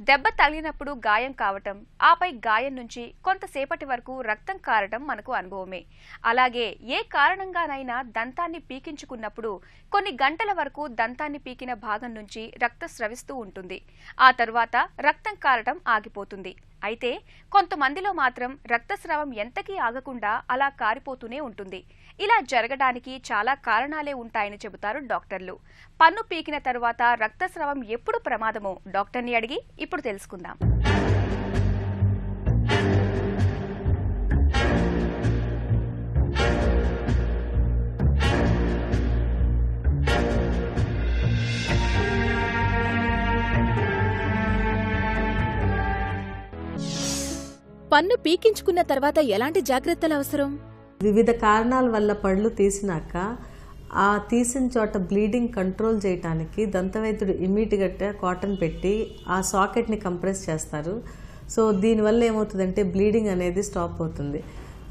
దెబ్బ తగిలినప్పుడు గాయం కావటం, ఆపై గాయం నుంచి కొంతసేపటి వరకు రక్తం కారటం మనకు అనుభవమే. అలాగే ఏ కారణంగానైనా దంతాన్ని పీకించుకున్నప్పుడు కొన్ని గంటల వరకు దంతాన్ని పీకిన భాగం నుంచి రక్తం స్రవిస్తూ ఉంటుంది. ఆ తరువాత రక్తం కారటం ఆగిపోతుంది. అయితే కొంతమందిలో మాత్రం రక్తస్రావం ఎంతకీ ఆగకుండా అలా కారిపోతూనే ఉంటుంది. ఇలా జరగడానికి చాలా కారణాలే ఉంటాయని చెబుతారు డాక్టర్లు. పన్ను పీకిన తరువాత రక్తస్రావం ఎప్పుడు ప్రమాదమో డాక్టర్ని అడిగి ఇప్పుడు తెలుసుకుందాం. పన్ను పీకించుకున్న తర్వాత ఎలాంటి జాగ్రత్తలు అవసరం? వివిధ కారణాల వల్ల పళ్ళు తీసినాక ఆ తీసిన చోట బ్లీడింగ్ కంట్రోల్ చేయడానికి దంతవైద్యుడు ఇమ్మీడియట్గా కాటన్ పెట్టి ఆ సాకెట్ని కంప్రెస్ చేస్తారు. సో దీనివల్ల ఏమవుతుందంటే బ్లీడింగ్ అనేది స్టాప్ అవుతుంది.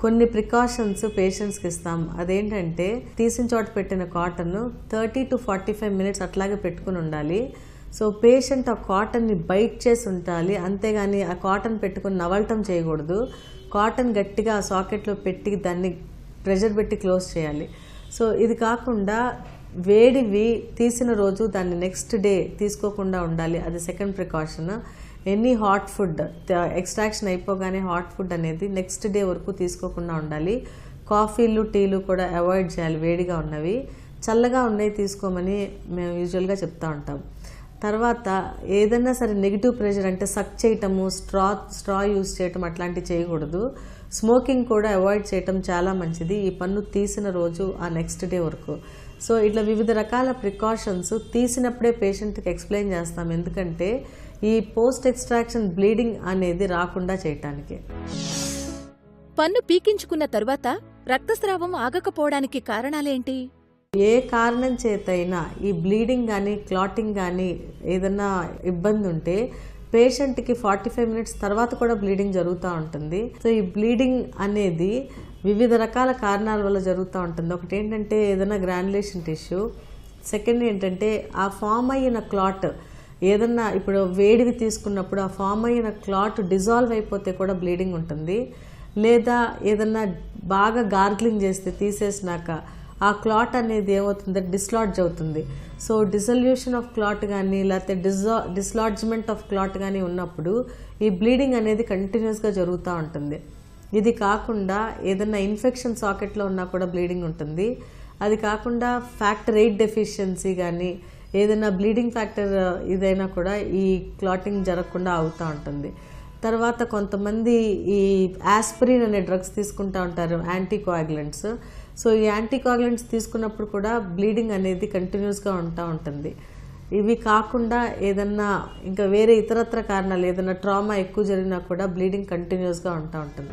కొన్ని ప్రికాషన్స్ పేషెంట్స్కి ఇస్తాం. అదేంటంటే తీసిన చోట పెట్టిన కాటన్ 30 to 45 minutes అట్లాగే పెట్టుకుని ఉండాలి. సో పేషెంట్ ఆ కాటన్ని బైట్ చేసి ఉండాలి, అంతేగాని ఆ కాటన్ పెట్టుకుని నవలటం చేయకూడదు. కాటన్ గట్టిగా ఆ సాకెట్లో పెట్టి దాన్ని ప్రెషర్ పెట్టి క్లోజ్ చేయాలి. సో ఇది కాకుండా వేడివి తీసిన రోజు దాన్ని నెక్స్ట్ డే తీసుకోకుండా ఉండాలి, అది second precaution. Any hot food extraction అయిపోగానే హాట్ ఫుడ్ అనేది నెక్స్ట్ డే వరకు తీసుకోకుండా ఉండాలి. కాఫీలు టీలు కూడా అవాయిడ్ చేయాలి, వేడిగా ఉన్నవి. చల్లగా ఉన్నవి తీసుకోమని మేము యూజువల్గా చెప్తూ ఉంటాం. తర్వాత ఏదైనా సరే నెగిటివ్ ప్రెషర్ అంటే సక్ చేయటము, స్ట్రా యూజ్ చేయటం అట్లాంటివి చేయకూడదు. స్మోకింగ్ కూడా అవాయిడ్ చేయటం చాలా మంచిది ఈ పన్ను తీసిన రోజు ఆ నెక్స్ట్ డే వరకు. సో ఇట్లా వివిధ రకాల ప్రికాషన్స్ తీసినప్పుడే పేషెంట్కి ఎక్స్ప్లెయిన్ చేస్తాం, ఎందుకంటే ఈ పోస్ట్ ఎక్స్ట్రాక్షన్ బ్లీడింగ్ అనేది రాకుండా చేయటానికి. పన్ను పీకించుకున్న తరువాత రక్తస్రావం ఆగకపోవడానికి కారణాలేంటి? ఏ కారణం చేతైనా ఈ బ్లీడింగ్ కానీ క్లాటింగ్ కానీ ఏదైనా ఇబ్బంది ఉంటే పేషెంట్కి 45 minutes తర్వాత కూడా బ్లీడింగ్ జరుగుతూ ఉంటుంది. సో ఈ బ్లీడింగ్ అనేది వివిధ రకాల కారణాల వల్ల జరుగుతూ ఉంటుంది. ఒకటి ఏంటంటే ఏదైనా గ్రాన్యులేషన్ టిష్యూ, సెకండ్ ఏంటంటే ఆ ఫామ్ అయిన క్లాట్ ఏదన్నా ఇప్పుడు వేడివి తీసుకున్నప్పుడు ఆ ఫామ్ అయిన క్లాట్ డిజాల్వ్ అయిపోతే కూడా బ్లీడింగ్ ఉంటుంది. లేదా ఏదన్నా బాగా గార్గ్లింగ్ చేస్తే తీసేసినాక ఆ క్లాట్ అనేది ఏమవుతుందంటే డిస్లాడ్జ్ అవుతుంది. సో డిసల్యూషన్ ఆఫ్ క్లాట్ కానీ లేకపోతే డిస్లాడ్జ్మెంట్ ఆఫ్ క్లాట్ కానీ ఉన్నప్పుడు ఈ బ్లీడింగ్ అనేది కంటిన్యూస్గా జరుగుతూ ఉంటుంది. ఇది కాకుండా ఏదైనా ఇన్ఫెక్షన్ సాకెట్లో ఉన్నా కూడా బ్లీడింగ్ ఉంటుంది. అది కాకుండా ఫ్యాక్టర్ 8 డెఫిషియన్సీ కానీ ఏదైనా బ్లీడింగ్ ఫ్యాక్టర్ ఇదైనా కూడా ఈ క్లాటింగ్ జరగకుండా అవుతూ ఉంటుంది. తర్వాత కొంతమంది ఈ ఆస్పిరిన్ అనే డ్రగ్స్ తీసుకుంటూ ఉంటారు, యాంటీకోయాగులెంట్స్. సో ఈ యాంటీకోయాగులెంట్స్ తీసుకున్నప్పుడు కూడా బ్లీడింగ్ అనేది కంటిన్యూస్గా ఉంటుంది. ఇవి కాకుండా ఏదన్నా ఇంకా వేరే ఇతరత్ర కారణాలు ఏదైనా ట్రామా ఎక్కువ జరిగినా కూడా బ్లీడింగ్ కంటిన్యూస్గా ఉంటుంది.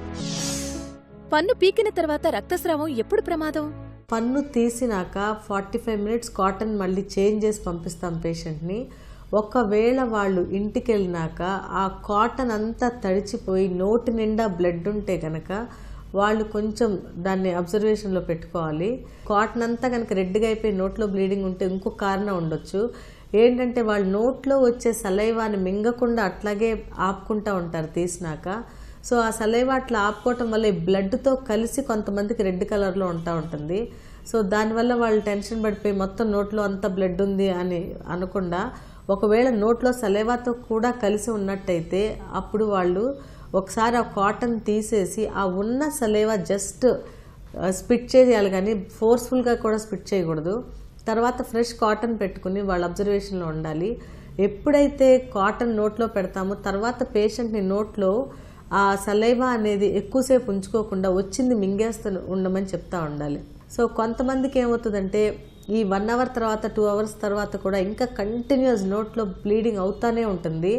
పన్ను పీకిన తర్వాత రక్తస్రావం ఎప్పుడు ప్రమాదం? పన్ను తీసినాక 45 minutes కాటన్ మళ్ళీ చేంజ్ చేసి పంపిస్తాం పేషెంట్ని. ఒకవేళ వాళ్ళు ఇంటికి వెళ్ళినాక ఆ కాటన్ అంతా తడిచిపోయి నోటి నిండా బ్లడ్ ఉంటే కనుక వాళ్ళు కొంచెం దాన్ని అబ్జర్వేషన్లో పెట్టుకోవాలి. కాటన్ అంతా కనుక రెడ్గా అయిపోయి నోట్లో బ్లీడింగ్ ఉంటే ఇంకొక కారణం ఉండొచ్చు. ఏంటంటే వాళ్ళు నోట్లో వచ్చే సలైవాని మింగకుండా అట్లాగే ఆపుకుంటూ ఉంటారు తీసినాక. సో ఆ సలైవా అట్లా ఆపుకోవటం వల్ల బ్లడ్తో కలిసి కొంతమందికి రెడ్ కలర్లో ఉంటుంది. సో దానివల్ల వాళ్ళు టెన్షన్ పడిపోయి మొత్తం నోట్లో అంతా బ్లడ్ ఉంది అని అనకుండా ఒకవేళ నోట్లో సలైవాతో కూడా కలిసి ఉన్నట్టయితే అప్పుడు వాళ్ళు ఒకసారి ఆ కాటన్ తీసేసి ఆ ఉన్న సలైవా జస్ట్ స్పిట్ చేయాలి, కానీ ఫోర్స్ఫుల్గా కూడా స్పిట్ చేయకూడదు. తర్వాత ఫ్రెష్ కాటన్ పెట్టుకుని వాళ్ళ అబ్జర్వేషన్లో ఉండాలి. ఎప్పుడైతే కాటన్ నోట్లో పెడతామో తర్వాత పేషెంట్ని నోట్లో ఆ సలైవా అనేది ఎక్కువసేపు ఉంచుకోకుండా వచ్చింది మింగేస్తూ ఉండమని చెప్తా ఉండాలి. సో కొంతమందికి ఏమవుతుందంటే ఈ 1 hour తర్వాత 2 hours తర్వాత కూడా ఇంకా కంటిన్యూస్ నోట్లో బ్లీడింగ్ అవుతానే ఉంటుంది.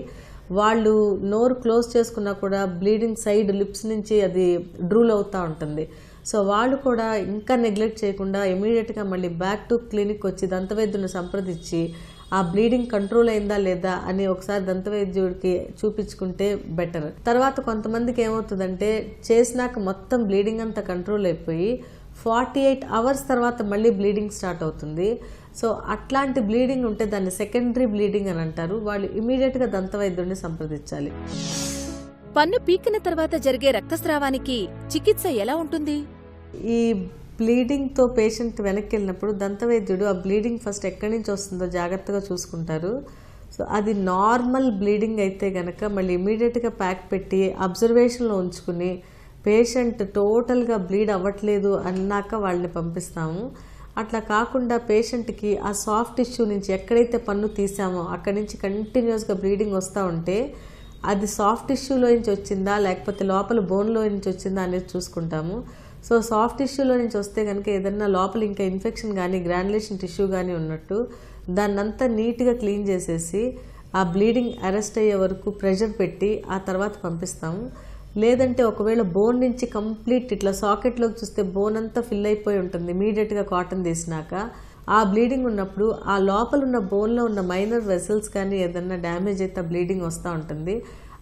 వాళ్ళు నోరు క్లోజ్ చేసుకున్నా కూడా బ్లీడింగ్ సైడ్ లిప్స్ నుంచి అది డ్రూల్ అవుతూ ఉంటుంది. సో వాళ్ళు కూడా ఇంకా నెగ్లెక్ట్ చేయకుండా ఇమీడియట్గా మళ్ళీ బ్యాక్ టు క్లినిక్ వచ్చి దంతవైద్యుని సంప్రదించి ఆ బ్లీడింగ్ కంట్రోల్ అయిందా లేదా అని ఒకసారి దంతవైద్యుడికి చూపించుకుంటే బెటర్. తర్వాత కొంతమందికి ఏమవుతుందంటే చేసినాక మొత్తం బ్లీడింగ్ అంతా కంట్రోల్ అయిపోయి 48 hours తర్వాత మళ్ళీ బ్లీడింగ్ స్టార్ట్ అవుతుంది. సో అట్లాంటి బ్లీడింగ్ ఉంటే దాన్ని సెకండరీ బ్లీడింగ్ అని అంటారు. వాళ్ళు ఇమీడియట్గా దంతవైద్యుడిని సంప్రదించాలి. పన్ను పీకిన తర్వాత జరిగే రక్తస్రావానికి చికిత్స ఎలా ఉంటుంది? ఈ బ్లీడింగ్తో పేషెంట్ వెనక్కి వెళ్ళినప్పుడు దంతవైద్యుడు ఆ బ్లీడింగ్ ఫస్ట్ ఎక్కడి నుంచి వస్తుందో జాగ్రత్తగా చూసుకుంటారు. సో అది నార్మల్ బ్లీడింగ్ అయితే గనక మళ్ళీ ఇమీడియట్గా ప్యాక్ పెట్టి అబ్జర్వేషన్లో ఉంచుకుని పేషెంట్ టోటల్గా బ్లీడ్ అవ్వట్లేదు అన్నాక వాళ్ళని పంపిస్తాము. అట్లా కాకుండా పేషెంట్కి ఆ సాఫ్ట్ టిష్యూ నుంచి ఎక్కడైతే పన్ను తీసామో అక్కడి నుంచి కంటిన్యూస్గా బ్లీడింగ్ వస్తూ ఉంటే అది సాఫ్ట్ టిష్యూలో నుంచి వచ్చిందా లేకపోతే లోపల బోన్లో నుంచి వచ్చిందా అనేది చూసుకుంటాము. సో సాఫ్ట్ టిష్యూలో నుంచి వస్తే కనుక ఏదన్నా లోపల ఇంకా ఇన్ఫెక్షన్ కానీ గ్రాన్యులేషన్ టిష్యూ కానీ ఉన్నట్టు దాన్నంతా నీట్గా క్లీన్ చేసేసి ఆ బ్లీడింగ్ అరెస్ట్ అయ్యే వరకు ప్రెషర్ పెట్టి ఆ తర్వాత పంపిస్తాము. లేదంటే ఒకవేళ బోన్ నుంచి కంప్లీట్ ఇట్లా సాకెట్లోకి చూస్తే బోన్ అంతా ఫిల్ అయిపోయి ఉంటుంది ఇమీడియట్గా కాటన్ తీసినాక, ఆ బ్లీడింగ్ ఉన్నప్పుడు ఆ లోపల ఉన్న బోన్లో ఉన్న మైనర్ వెసల్స్ కానీ ఏదన్నా డ్యామేజ్ అయితే బ్లీడింగ్ వస్తూ ఉంటుంది.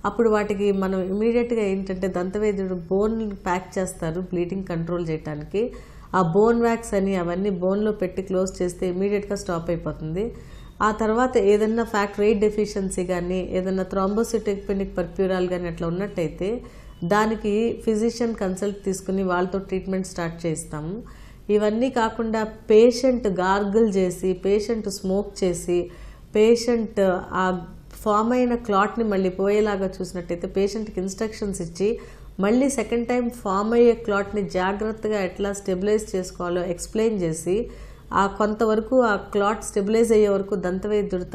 అప్పుడు వాటికి మనం ఇమీడియట్గా ఏంటంటే దంతవైద్యుడు బోన్ ప్యాక్ చేస్తారు బ్లీడింగ్ కంట్రోల్ చేయడానికి. ఆ బోన్ వ్యాక్స్ అని అవన్నీ బోన్లో పెట్టి క్లోజ్ చేస్తే ఇమీడియట్గా స్టాప్ అయిపోతుంది. ఆ తర్వాత ఏదన్నా ఫ్యాక్టర్ ఎయిట్ డెఫిషియన్సీ కానీ ఏదన్నా థ్రాంబోసిటోపెనిక్ పర్ప్యూరాల్ కానీ అట్లా ఉన్నట్టయితే దానికి ఫిజిషియన్ కన్సల్ట్ తీసుకుని వాళ్ళతో ట్రీట్మెంట్ స్టార్ట్ చేస్తాము. ఇవన్నీ కాకుండా పేషెంట్ గార్గిల్ చేసి పేషెంట్ స్మోక్ చేసి పేషెంట్ ఆ ఫామ్ అయిన క్లాట్ని మళ్ళీ పోయేలాగా చూసినట్టయితే పేషెంట్కి ఇన్స్ట్రక్షన్స్ ఇచ్చి మళ్ళీ సెకండ్ టైం ఫామ్ అయ్యే క్లాట్ని జాగ్రత్తగా ఎట్లా స్టెబిలైజ్ చేసుకోవాలో ఎక్స్ప్లెయిన్ చేసి ఆ కొంతవరకు ఆ క్లాట్ స్టెబిలైజ్ అయ్యే వరకు దంతవైద్యుడు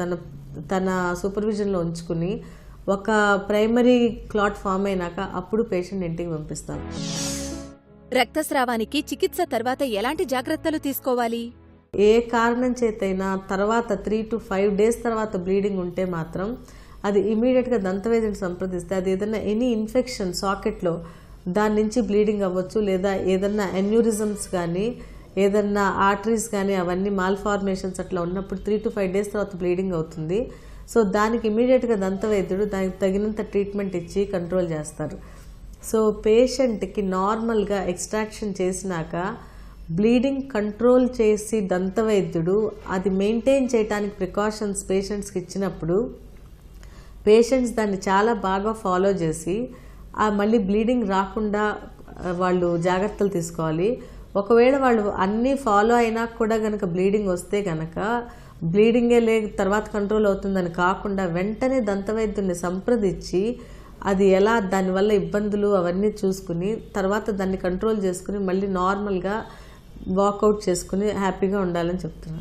తన సూపర్విజన్లో ఉంచుకుని ఒక ప్రైమరీ క్లాట్ ఫామ్ అయినాక అప్పుడు పేషెంట్ ఇంటికి పంపిస్తాం. రక్తస్రావానికి చికిత్స తర్వాత ఎలాంటి జాగ్రత్తలు తీసుకోవాలి? ఏ కారణం చేతైనా తర్వాత 3 to 5 days తర్వాత బ్లీడింగ్ ఉంటే మాత్రం అది ఇమీడియట్గా దంతవైద్యుని సంప్రదిస్తే అది ఏదైనా ఎనీ ఇన్ఫెక్షన్ సాకెట్లో దాని నుంచి బ్లీడింగ్ అవ్వచ్చు, లేదా ఏదన్నా ఎన్యూరిజమ్స్ కానీ ఏదన్నా ఆర్టరీస్ కానీ అవన్నీ మాల్ఫార్మేషన్స్ అట్లా ఉన్నప్పుడు 3 to 5 days తర్వాత బ్లీడింగ్ అవుతుంది. సో దానికి ఇమీడియట్గా దంతవైద్యుడు దానికి తగినంత ట్రీట్మెంట్ ఇచ్చి కంట్రోల్ చేస్తారు. సో పేషెంట్కి నార్మల్గా ఎక్స్ట్రాక్షన్ చేసినాక బ్లీడింగ్ కంట్రోల్ చేసి దంతవైద్యుడు అది మెయింటైన్ చేయడానికి ప్రికాషన్స్ పేషెంట్స్కి ఇచ్చినప్పుడు పేషెంట్స్ దాన్ని చాలా బాగా ఫాలో చేసి మళ్ళీ బ్లీడింగ్ రాకుండా వాళ్ళు జాగ్రత్తలు తీసుకోవాలి. ఒకవేళ వాళ్ళు అన్నీ ఫాలో అయినా కూడా కనుక బ్లీడింగ్ వస్తే కనుక బ్లీడింగే తర్వాత కంట్రోల్ అవుతుందని కాకుండా వెంటనే దంతవైద్యుడిని సంప్రదించి అది ఎలా దానివల్ల ఇబ్బందులు అవన్నీ చూసుకుని తర్వాత దాన్ని కంట్రోల్ చేసుకుని మళ్ళీ నార్మల్గా వాకౌట్ చేసుకుని హ్యాపీగా ఉండాలని చెప్తున్నాను.